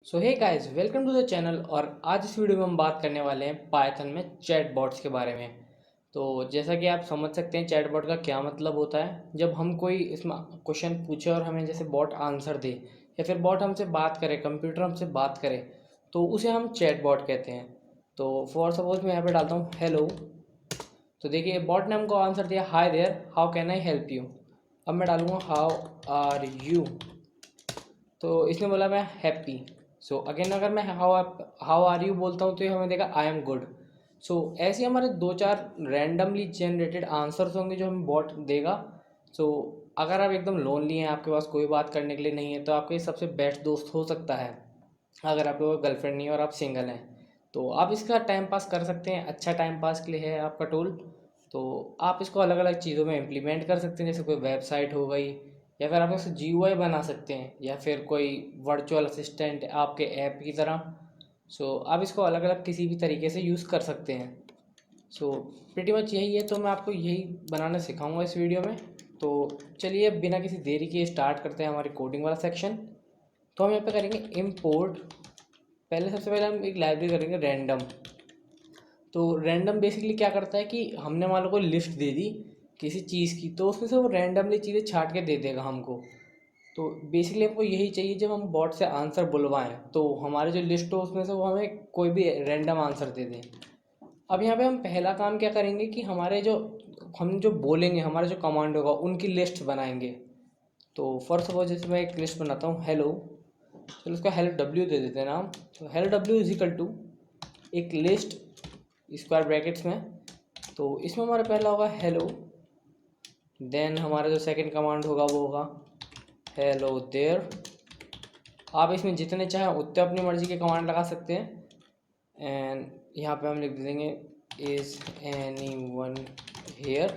So hey guys, welcome to the channel. और आज इस वीडियो में हम बात करने वाले हैं पाइथन में चैटबॉट्स के बारे में। तो जैसा कि आप समझ सकते हैं चैटबॉट का क्या मतलब होता है। जब हम कोई इसमें क्वेश्चन पूछे और हमें जैसे बॉट आंसर दे या फिर बॉट हमसे बात करे, कंप्यूटर हमसे बात करे, तो उसे हम चैटबॉट कहते हैं। तो फॉर सपोज मैं यहाँ पे डालता हूँ हेलो, तो देखिए बॉट ने हमको आंसर दिया hi there, how can I help you. अब मैं डालूँगा हाउ आर यू, तो इसने बोला मैं हैप्पी। सो अगेन अगर मैं हाउ आर यू बोलता हूँ तो ये हमें देगा आई एम गुड। सो ऐसे हमारे दो चार रैंडमली जनरेटेड आंसर्स होंगे जो हमें बॉट देगा। सो अगर आप एकदम लोनली हैं, आपके पास कोई बात करने के लिए नहीं है, तो आपका ये सबसे बेस्ट दोस्त हो सकता है। अगर आपके कोई गर्लफ्रेंड नहीं है और आप सिंगल हैं, तो आप इसका टाइम पास कर सकते हैं। अच्छा टाइम पास के लिए है आपका टूल। तो आप इसको अलग अलग चीज़ों में इम्प्लीमेंट कर सकते हैं, जैसे कोई वेबसाइट हो गई, या फिर आप इससे जीयूआई बना सकते हैं, या फिर कोई वर्चुअल असिस्टेंट आपके ऐप की तरह। सो आप इसको अलग अलग किसी भी तरीके से यूज़ कर सकते हैं। सो प्रीटी मच यही है, तो मैं आपको यही बनाना सिखाऊंगा इस वीडियो में। तो चलिए अब बिना किसी देरी के स्टार्ट करते हैं हमारे कोडिंग वाला सेक्शन। तो हम यहाँ पे करेंगे इम्पोर्ट। पहले सबसे पहले हम एक लाइब्रेरी करेंगे रैंडम। तो रैंडम बेसिकली क्या करता है कि हमने मान लो कोई लिस्ट दे दी किसी चीज़ की, तो उसमें से वो रैंडमली चीज़ें छाट के दे देगा हमको। तो बेसिकली हमको यही चाहिए, जब हम बॉट से आंसर बुलवाएं तो हमारी जो लिस्ट हो उसमें से वो हमें कोई भी रैंडम आंसर दे दें। अब यहाँ पे हम पहला काम क्या करेंगे कि हमारे जो हम जो बोलेंगे, हमारा जो कमांड होगा उनकी लिस्ट बनाएंगे। तो फॉर सपोज जैसे मैं एक लिस्ट बनाता हूँ हेलो, चलो उसका हेलो डब्ल्यू दे देते हैं नाम। तो hello W is equal to एक लिस्ट स्क्वायर ब्रैकेट्स में। तो इसमें हमारा पहला होगा हेलो, देन हमारा जो सेकंड कमांड होगा वो होगा हेलो देयर। आप इसमें जितने चाहें उतने अपनी मर्ज़ी के कमांड लगा सकते हैं। एंड यहाँ पे हम लिख देंगे is anyone here.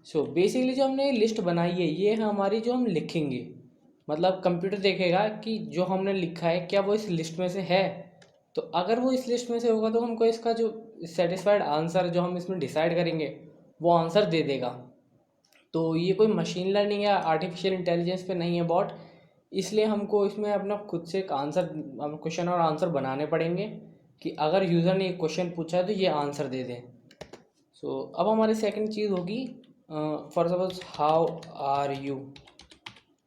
So basically जो हमने लिस्ट बनाई है ये है हमारी, जो हम लिखेंगे, मतलब कंप्यूटर देखेगा कि जो हमने लिखा है क्या वो इस लिस्ट में से है। तो अगर वो इस लिस्ट में से होगा तो हमको इसका जो सेटिस्फाइड आंसर जो हम इसमें डिसाइड करेंगे वो आंसर दे देगा। तो ये कोई मशीन लर्निंग या आर्टिफिशियल इंटेलिजेंस पे नहीं है बॉट, इसलिए हमको इसमें अपना खुद से एक आंसर, क्वेश्चन और आंसर बनाने पड़ेंगे कि अगर यूज़र ने एक क्वेश्चन पूछा है तो ये आंसर दे दें। सो अब हमारी सेकंड चीज़ होगी for suppose how are you.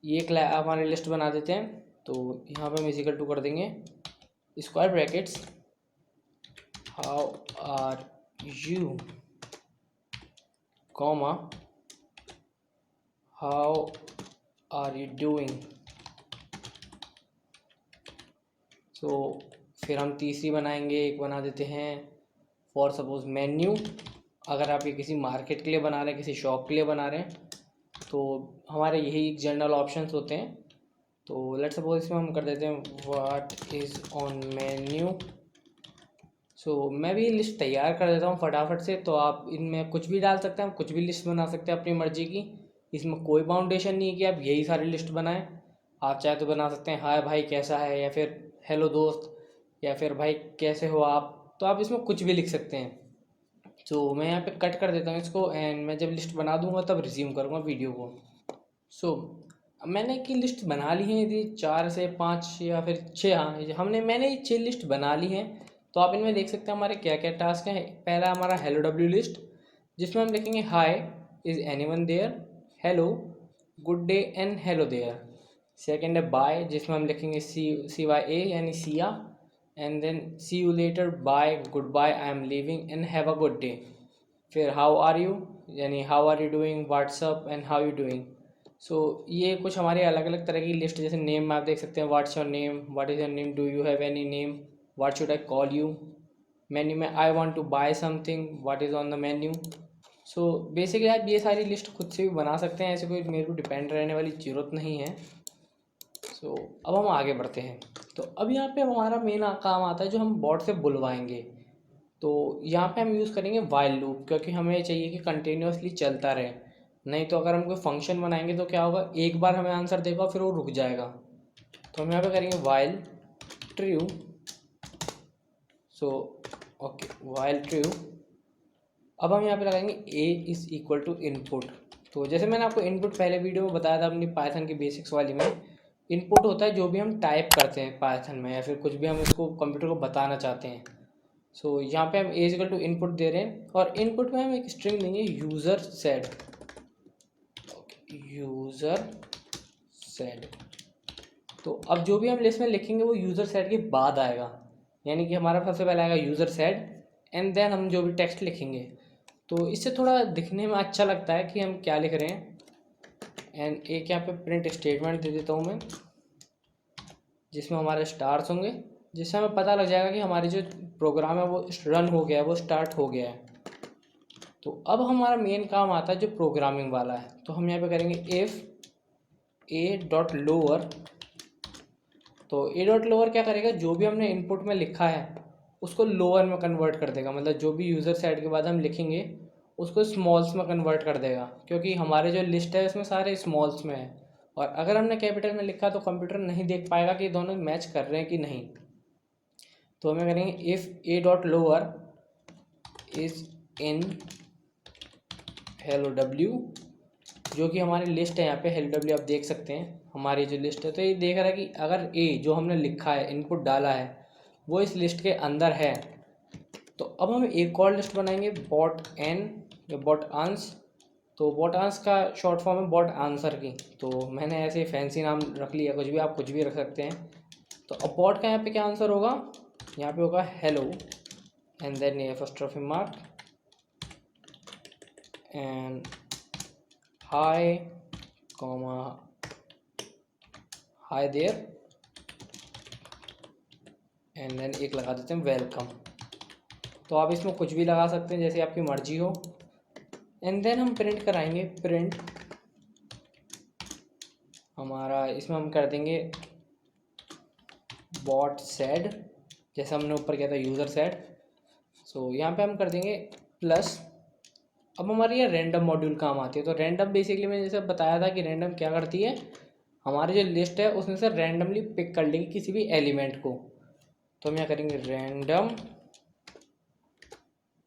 ये एक हमारी लिस्ट बना देते हैं। तो यहाँ पे हम इजिकल टू कर देंगे square brackets how are you comma how are you doing. So फिर हम तीसरी बनाएंगे, एक बना देते हैं फॉर सपोज मेन्यू। अगर आप ये किसी मार्केट के लिए बना रहे हैं, किसी शॉप के लिए बना रहे हैं, तो हमारे यही जनरल ऑप्शंस होते हैं। तो लेट्स सपोज इसमें हम कर देते हैं व्हाट इज़ ऑन मेन्यू। सो मैं भी लिस्ट तैयार कर देता हूँ फटाफट से। तो आप इनमें कुछ भी डाल सकते हैं, आप कुछ भी लिस्ट बना सकते हैं अपनी मर्जी की। इसमें कोई बाउंडेशन नहीं है कि आप यही सारी लिस्ट बनाएं। आप चाहे तो बना सकते हैं हाय भाई कैसा है, या फिर हेलो दोस्त, या फिर भाई कैसे हो आप। तो आप इसमें कुछ भी लिख सकते हैं। तो मैं यहाँ पे कट कर देता हूँ इसको, एंड मैं जब लिस्ट बना दूंगा तब रिज्यूम करूँगा वीडियो को। सो मैंने की लिस्ट बना ली है, यदि 4 से 5 या फिर 6, हाँ मैंने ये 6 लिस्ट बना ली हैं। तो आप इनमें देख सकते हैं हमारे क्या क्या टास्क हैं। पहला हमारा हेलो डब्ल्यू लिस्ट, जिसमें हम लिखेंगे hi is anyone there, hello, good day and hello there. Second है बाय, जिसमें हम लिखेंगे सी वाई ए यानी see ya, and then see you later, bye, goodbye, I am leaving and have a good day. फिर how are you यानी how are you doing, what's up and how you doing. So ये कुछ हमारे अलग अलग तरह की लिस्ट, जैसे नेम में आप देख सकते हैं what's your name, what is your name, do you have any name, what should I call you. Menu में I want to buy something, what is on the menu. So basically आप ये सारी list खुद से भी बना सकते हैं, ऐसे कोई मेरे को डिपेंड रहने वाली ज़रूरत नहीं है। सो अब हम आगे बढ़ते हैं। तो अब यहाँ पे हमारा मेन काम आता है जो हम बॉट से बुलवाएंगे। तो यहाँ पे हम यूज़ करेंगे वाइल लूप, क्योंकि हमें चाहिए कि कंटिन्यूसली चलता रहे। नहीं तो अगर हम कोई फंक्शन बनाएंगे तो क्या होगा, एक बार हमें आंसर देगा फिर वो रुक जाएगा। तो हम यहाँ पे करेंगे while true. So okay, while true. अब हम यहाँ पे लगाएंगे a is equal to input. तो जैसे मैंने आपको इनपुट पहले वीडियो में बताया था अपनी पाइथन की बेसिक्स वाली में, इनपुट होता है जो भी हम टाइप करते हैं पाइथन में, या फिर कुछ भी हम इसको कंप्यूटर को बताना चाहते हैं। सो यहाँ पे हम ए इक्वल टू इनपुट दे रहे हैं, और इनपुट में हम एक स्ट्रिंग देंगे यूज़र सेड। यूज़र सेड, तो अब जो भी हम लिस्ट में लिखेंगे वो यूज़र सेड के बाद आएगा, यानी कि हमारा सबसे पहले आएगा यूज़र सेड, एंड देन हम जो भी टेक्स्ट लिखेंगे। तो इससे थोड़ा दिखने में अच्छा लगता है कि हम क्या लिख रहे हैं। एंड एक यहाँ पे प्रिंट स्टेटमेंट दे देता हूँ मैं, जिसमें हमारे स्टार्स होंगे, जिससे हमें पता लग जाएगा कि हमारी जो प्रोग्राम है वो रन हो गया है, वो स्टार्ट हो गया है। तो अब हमारा मेन काम आता है जो प्रोग्रामिंग वाला है। तो हम यहाँ पे करेंगे इफ़ ए डॉट लोअर। तो ए डॉट लोअर क्या करेगा, जो भी हमने इनपुट में लिखा है उसको लोअर में कन्वर्ट कर देगा, मतलब जो भी यूज़र साइड के बाद हम लिखेंगे उसको स्मॉल्स में कन्वर्ट कर देगा, क्योंकि हमारे जो लिस्ट है उसमें सारे स्मॉल्स में है। और अगर हमने कैपिटल में लिखा तो कंप्यूटर नहीं देख पाएगा कि दोनों मैच कर रहे हैं कि नहीं। तो हमें करेंगे if A dot lower is in hello W, जो कि हमारी लिस्ट है यहाँ पे हेलो डब्ल्यू, आप देख सकते हैं हमारी जो लिस्ट है। तो ये देख रहा है कि अगर ए जो हमने लिखा है इनपुट डाला है वो इस लिस्ट के अंदर है, तो अब हम एक और लिस्ट बनाएंगे बॉट एन या बॉट आंस। तो बॉट आंस का शॉर्ट फॉर्म है बॉट आंसर की, तो मैंने ऐसे फैंसी नाम रख लिया, कुछ भी आप कुछ भी रख सकते हैं। तो अब बॉट का यहाँ पे क्या आंसर होगा, यहाँ पे होगा हेलो एंड देन ये first mark and hi comma hi there, and then एक लगा देते हैं वेलकम। तो आप इसमें कुछ भी लगा सकते हैं जैसे आपकी मर्जी हो। एंड देन हम प्रिंट कराएंगे, प्रिंट हमारा इसमें हम कर देंगे बॉट सेड, जैसे हमने ऊपर किया था यूज़र सेड। सो यहाँ पे हम कर देंगे प्लस। अब हमारी ये रैंडम मॉड्यूल काम आती है। तो रैंडम बेसिकली मैंने जैसे बताया था कि रैंडम क्या करती है, हमारी जो लिस्ट है उसमें से रैंडमली पिक कर लेगी किसी भी एलिमेंट को। तो हम यहाँ करेंगे random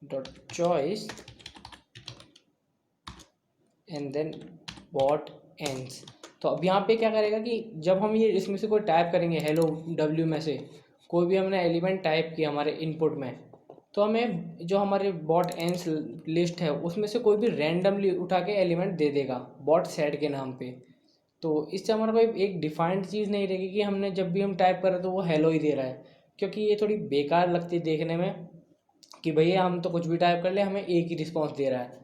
dot choice and then bot ends. तो अब यहाँ पे क्या करेगा कि जब हम ये इसमें से कोई टाइप करेंगे हेलो डब्ल्यू में से कोई भी हमने एलिमेंट टाइप किया हमारे इनपुट में, तो हमें जो हमारे बॉट एंड्स लिस्ट है उसमें से कोई भी रैंडमली उठा के एलिमेंट दे देगा बॉट सेट के नाम पे। तो इससे हमारा कोई एक डिफाइंड चीज़ नहीं रहेगी कि हमने जब भी हम टाइप करें तो वो हेलो ही दे रहा है, क्योंकि ये थोड़ी बेकार लगती है देखने में कि भैया हम तो कुछ भी टाइप कर ले हमें एक ही रिस्पॉन्स दे रहा है।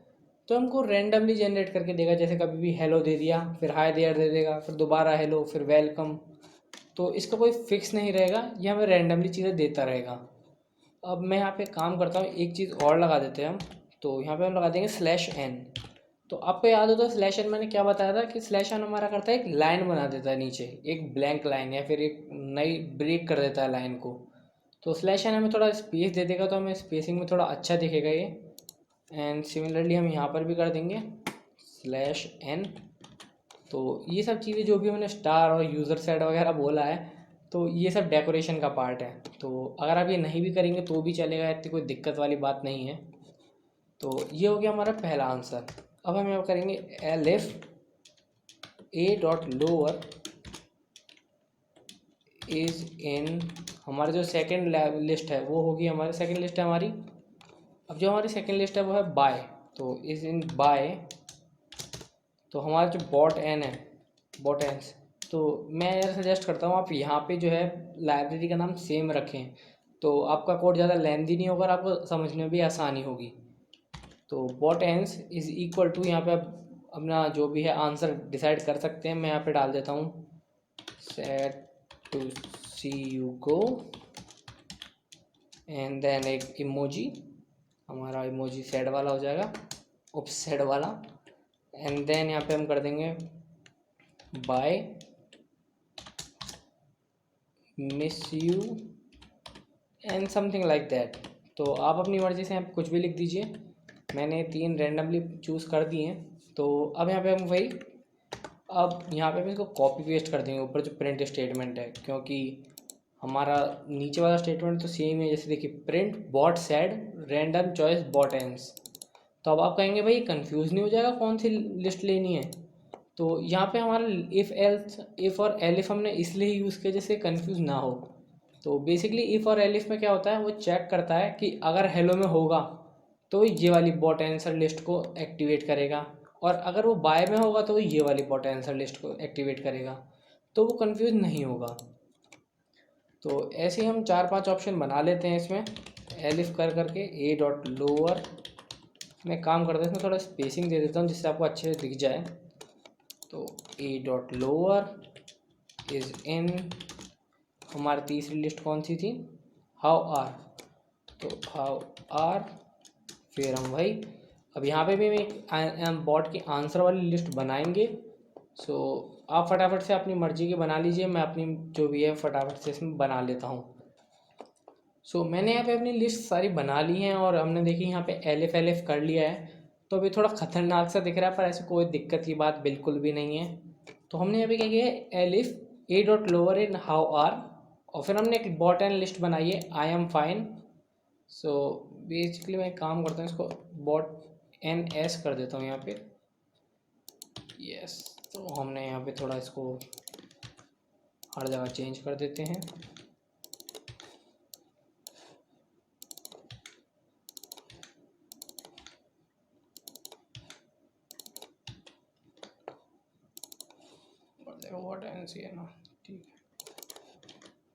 तो हमको रैंडमली जनरेट करके देगा, जैसे कभी भी हेलो दे दिया, फिर हाई देयर दे देगा, फिर दोबारा हेलो, फिर वेलकम। तो इसका कोई फिक्स नहीं रहेगा, ये हमें रैंडमली चीज़ें देता रहेगा। अब मैं यहाँ पे काम करता हूँ, एक चीज़ और लगा देते हैं हम। तो यहाँ पे हम लगा देंगे स्लैश एन। तो आपको याद हो तो स्लैश एन मैंने क्या बताया था कि स्लैश एन हमारा करता है एक लाइन बना देता है नीचे, एक ब्लैंक लाइन, या फिर एक नई ब्रेक कर देता है लाइन को। तो स्लैश एन हमें थोड़ा स्पेस दे देगा, तो हमें स्पेसिंग में थोड़ा अच्छा दिखेगा ये। एंड सिमिलरली हम यहाँ पर भी कर देंगे स्लैश एन। तो ये सब चीज़ें जो भी हमने स्टार और यूज़र सेट वगैरह बोला है, तो ये सब डेकोरेशन का पार्ट है। तो अगर आप ये नहीं भी करेंगे तो भी चलेगा, इतनी कोई दिक्कत वाली बात नहीं है। तो ये हो गया हमारा पहला आंसर। अब हम यहाँ करेंगे elif a dot lower is in, हमारा जो सेकेंड लिस्ट है वो होगी, हमारी सेकेंड लिस्ट है हमारी। अब जो हमारी सेकेंड लिस्ट है वो है बाय, तो इज़ इन बाय। तो हमारा जो बॉट एन है, बॉट एन्स, तो मैं यार सजेस्ट करता हूँ आप यहाँ पे जो है लाइब्रेरी का नाम सेम रखें, तो आपका कोड ज़्यादा लेंदी नहीं होगा और आपको समझने में भी आसानी होगी। तो bot ends is equal to, यहाँ पे आप अपना जो भी है आंसर डिसाइड कर सकते हैं। मैं यहाँ पे डाल देता हूँ sad to see you go and then एक इमोजी, हमारा इमोजी सेड वाला हो जाएगा, उप सेड वाला। एंड देन यहाँ पे हम कर देंगे bye miss you and something like that. तो आप अपनी मर्ज़ी से आप कुछ भी लिख दीजिए, मैंने 3 रैंडमली चूज़ कर दिए हैं। तो अब यहाँ पे हम वही, अब यहाँ पे हम इसको कॉपी पेस्ट कर देंगे ऊपर जो प्रिंट स्टेटमेंट है, क्योंकि हमारा नीचे वाला स्टेटमेंट तो सेम है। जैसे देखिए print bot said random choice bot ends. तो अब आप कहेंगे भाई कंफ्यूज नहीं हो जाएगा कौन सी लिस्ट लेनी है, तो यहाँ पे हमारा इफ़ एल्स, इफ़ और एलिफ हमने इसलिए यूज़ किया जैसे कंफ्यूज ना हो। तो बेसिकली इफ़ और एलिफ में क्या होता है, वो चेक करता है कि अगर हेलो में होगा तो ये वाली बॉट आंसर लिस्ट को एक्टिवेट करेगा, और अगर वो बाय में होगा तो ये वाली बॉट आंसर लिस्ट को एक्टिवेट करेगा, तो वो कंफ्यूज नहीं होगा। तो ऐसे ही हम 4-5 ऑप्शन बना लेते हैं इसमें एलिफ कर करके। ए डॉट लोअर में काम करते हैं, इसमें थोड़ा स्पेसिंग दे देता हूँ जिससे आपको अच्छे से दिख जाए। तो ए डॉट लोअर इज इन, हमारी तीसरी लिस्ट कौन सी थी, हाउ आर, तो हाउ आर। फिर हम वही अब यहाँ पे भी एक बॉट की आंसर वाली लिस्ट बनाएंगे। सो आप फटाफट से अपनी मर्जी की बना लीजिए, मैं अपनी जो भी है फटाफट से इसमें बना लेता हूँ। सो मैंने यहाँ पे अपनी लिस्ट सारी बना ली हैं, और हमने देखी यहाँ पे एलिफ एलिफ कर लिया है। तो अभी थोड़ा खतरनाक सा दिख रहा है, पर ऐसे कोई दिक्कत की बात बिल्कुल भी नहीं है। तो हमने यहाँ पे क्या किया है, elif a dot lower in how are, और फिर हमने एक बॉट एंड लिस्ट बनाई है I am fine. So basically मैं एक काम करता हूँ, इसको बॉट एन एस कर देता हूँ यहाँ पे, यस। तो हमने यहाँ पे थोड़ा इसको हर जगह चेंज कर देते हैं। वॉट एन सी है ना, ठीक है।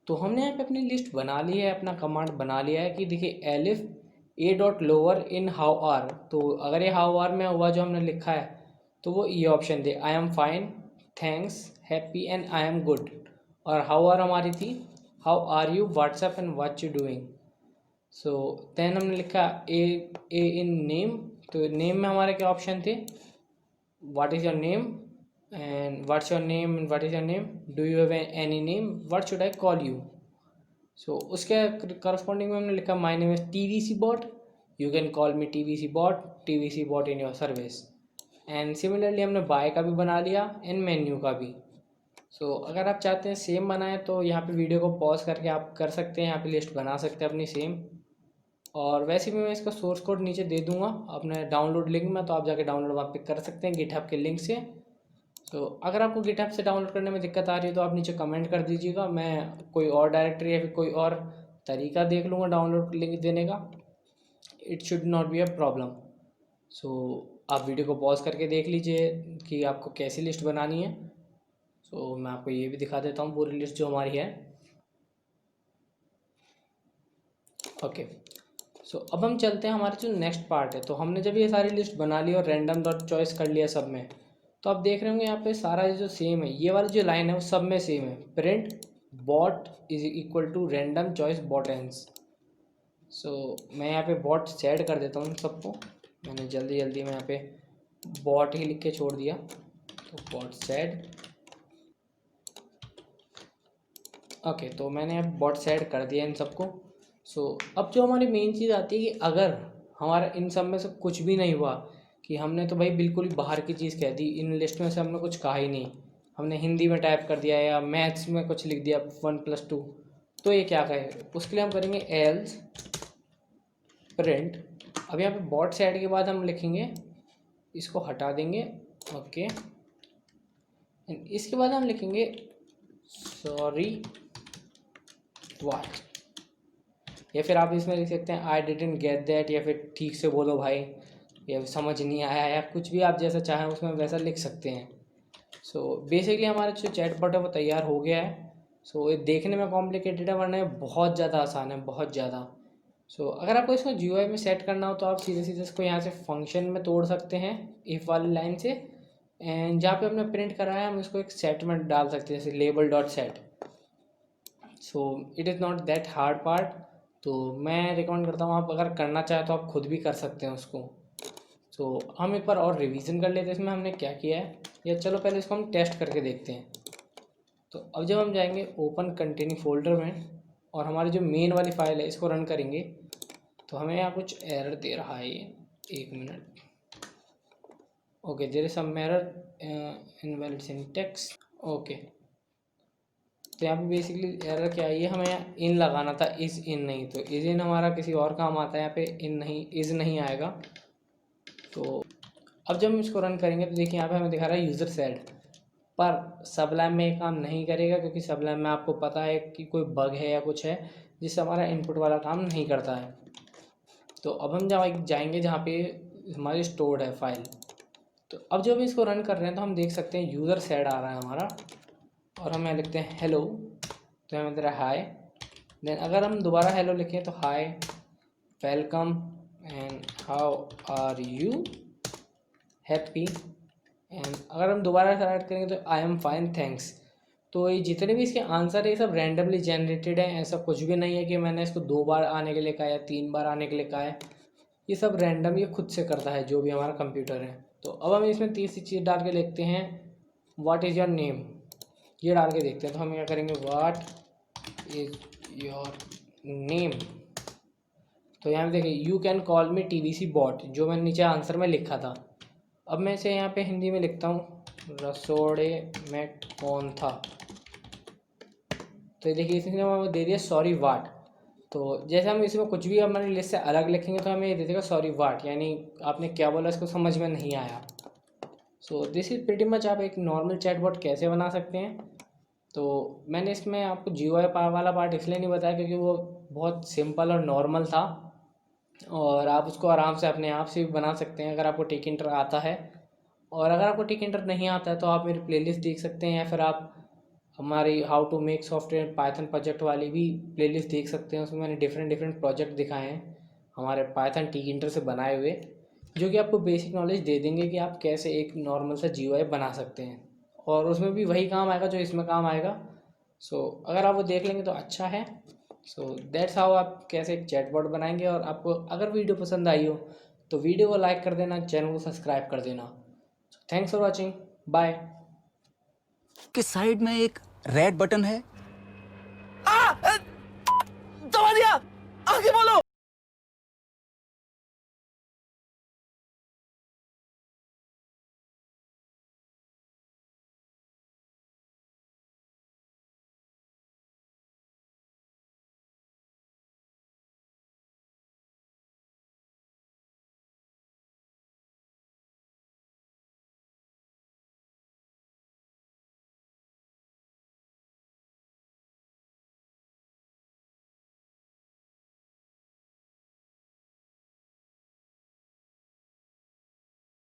तो हमने यहाँ पे अपनी लिस्ट बना ली है, अपना कमांड बना लिया है कि देखिए elif a dot lower in how are. तो अगर ये हाउ आर में हुआ जो हमने लिखा है, तो वो ये ऑप्शन दे I am fine, thanks, happy and I am good. और हाउ आर हमारी थी how are you, what's up and what you doing. So then हमने लिखा ए इन नेम। तो नेम में हमारे क्या ऑप्शन थे, what is your name and what's your name and what is your name, do you have any name, what should I call you। so उसके corresponding में हमने लिखा my name is TVC bot, you can call me TVC bot, TVC bot in your service. And similarly हमने bye का भी बना लिया and menu का भी। अगर आप चाहते हैं सेम बनाएं तो यहाँ पे वीडियो को पॉज करके आप कर सकते हैं, यहाँ पे लिस्ट बना सकते हैं अपनी सेम। और वैसे भी मैं इसका सोर्स कोड नीचे दे दूंगा अपने डाउनलोड लिंक में, तो आप जाके डाउनलोड वहाँ पे कर सकते हैं गिटहब के लिंक से। तो अगर आपको गिटहब से डाउनलोड करने में दिक्कत आ रही है तो आप नीचे कमेंट कर दीजिएगा, मैं कोई और डायरेक्टरी या फिर कोई और तरीका देख लूँगा डाउनलोड लिंक देने का। It should not be a problem. आप वीडियो को पॉज करके देख लीजिए कि आपको कैसी लिस्ट बनानी है। मैं आपको ये भी दिखा देता हूँ पूरी लिस्ट जो हमारी है। ओके। अब हम चलते हैं हमारे जो नेक्स्ट पार्ट है। तो हमने जब ये सारी लिस्ट बना ली और रैंडम डॉट चॉइस कर लिया सब में, तो आप देख रहे होंगे यहाँ पे सारा जो सेम है, ये वाली जो लाइन है वो सब में सेम है, print bot is equal to random choice bot ends. मैं यहाँ पे बॉट सेट कर देता हूँ सबको। मैंने जल्दी में यहाँ पे बॉट ही लिख के छोड़ दिया, तो बॉट सेट। ओके, तो मैंने अब बॉट सेट कर दिया इन सबको। अब जो हमारी मेन चीज़ आती है कि अगर हमारा इन सब में से कुछ भी नहीं हुआ, कि हमने तो भाई बिल्कुल ही बाहर की चीज़ कह दी, इन लिस्ट में से हमने कुछ कहा ही नहीं, हमने हिंदी में टाइप कर दिया या मैथ्स में कुछ लिख दिया 1+2, तो ये क्या कहे, उसके लिए हम करेंगे एल्स प्रिंट। अब यहाँ पे बॉट सेट के बाद हम लिखेंगे, इसको हटा देंगे, ओके। इसके बाद हम लिखेंगे सॉरी व्हाट, या फिर आप इसमें लिख सकते हैं आई डिडंट गेट दैट, या फिर ठीक से बोलो भाई, या समझ नहीं आया, या कुछ भी आप जैसा चाहें उसमें वैसा लिख सकते हैं। बेसिकली हमारा जो चैट बॉट है वो तैयार हो गया है। ये देखने में कॉम्प्लिकेटेड है, वरना बहुत ज़्यादा आसान है, बहुत ज़्यादा। अगर आपको इसको GUI में सेट करना हो तो आप सीधे सीधे इसको यहाँ से फंक्शन में तोड़ सकते हैं इफ़ वाली लाइन से, एंड जहाँ पे हमने प्रिंट कराया है हम इसको एक सेट में डाल सकते हैं, जैसे label dot set. It is not that hard part. तो मैं रिकमेंड करता हूँ, आप अगर करना चाहें तो आप खुद भी कर सकते हैं उसको। हम एक बार और रिवीजन कर लेते हैं इसमें हमने क्या किया है, या चलो पहले इसको हम टेस्ट करके देखते हैं। अब जब हम जाएंगे ओपन कंटेनिंग फोल्डर में और हमारी जो मेन वाली फाइल है इसको रन करेंगे, तो हमें यहाँ कुछ एरर दे रहा है ये, 1 minute. Okay, there is some error invalid syntax. Okay, तो यहाँ पे बेसिकली एरर क्या है, ये हमें यहाँ इन लगाना था, इज़ इन नहीं। तो इज़ इन हमारा किसी और काम आता है, यहाँ पे इन नहीं, इज़ नहीं आएगा। तो अब जब हम इसको रन करेंगे तो देखिए यहाँ पे हमें दिखा रहा है यूज़र सेड, पर सबलाइम में ये काम नहीं करेगा क्योंकि सबलाइम में आपको पता है कि कोई बग है या कुछ है जिससे हमारा इनपुट वाला काम नहीं करता है। तो अब हम जहाँ जाएंगे जहाँ पे हमारी स्टोर्ड है फाइल, तो अब जब हम इसको रन कर रहे हैं तो हम देख सकते हैं यूज़र सेड आ रहा है हमारा, और हम यहाँ लिखते हैं हेलो, तो हमें दे रहा है हाय। देन अगर हम दोबारा हेलो लिखें तो hi, welcome and how are you, happy. And अगर हम दोबारा स्टार्ट करेंगे तो आई एम फाइन थैंक्स। तो ये जितने भी इसके आंसर है ये सब रैंडमली जनरेटेड है, ऐसा कुछ भी नहीं है कि मैंने इसको 2 बार आने के लिए कहा या 3 बार आने के लिए कहा है। ये सब रैंडम ये खुद से करता है जो भी हमारा कंप्यूटर है। तो अब हम इसमें तीसरी चीज़ डाल के देखते हैं, व्हाट इज़ योर नेम, ये डाल के देखते हैं। तो हम क्या करेंगे, व्हाट इज़ योर नेम। तो यहाँ पे देखिए you can call me TBC bot, जो मैंने नीचे आंसर में लिखा था। अब मैं इसे यहाँ पे हिंदी में लिखता हूँ, रसोड़े में कौन था। तो ये देखिए इसने हमें दे दिया सॉरी वाट। तो जैसे हम इसमें कुछ भी हमारी लिस्ट से अलग लिखेंगे तो हमें ये दे देगा सॉरी वाट, यानी आपने क्या बोला इसको समझ में नहीं आया। So this is pretty much आप एक नॉर्मल चैटबॉट कैसे बना सकते हैं। तो मैंने इसमें आपको GUI वाला पार्ट इसलिए नहीं बताया क्योंकि वो बहुत सिंपल और नॉर्मल था, और आप उसको आराम से अपने आप से भी बना सकते हैं अगर आपको टिकिंटर आता है। और अगर आपको टिकिंटर नहीं आता है तो आप मेरी प्लेलिस्ट देख सकते हैं, या फिर आप हमारी how to make software Python project वाली भी प्लेलिस्ट देख सकते हैं। उसमें मैंने डिफरेंट डिफरेंट प्रोजेक्ट दिखाए हैं हमारे पाइथन टिकिंटर से बनाए हुए, जो कि आपको बेसिक नॉलेज दे देंगे कि आप कैसे एक नॉर्मल सा GUI बना सकते हैं, और उसमें भी वही काम आएगा जो इसमें काम आएगा। सो अगर आप वो देख लेंगे तो अच्छा है। सो दैट्स हाउ आप कैसे एक चैटबॉट बनाएंगे। और आपको अगर वीडियो पसंद आई हो तो वीडियो को लाइक कर देना, चैनल को सब्सक्राइब कर देना। Thanks for watching, bye. के साइड में एक रेड बटन है,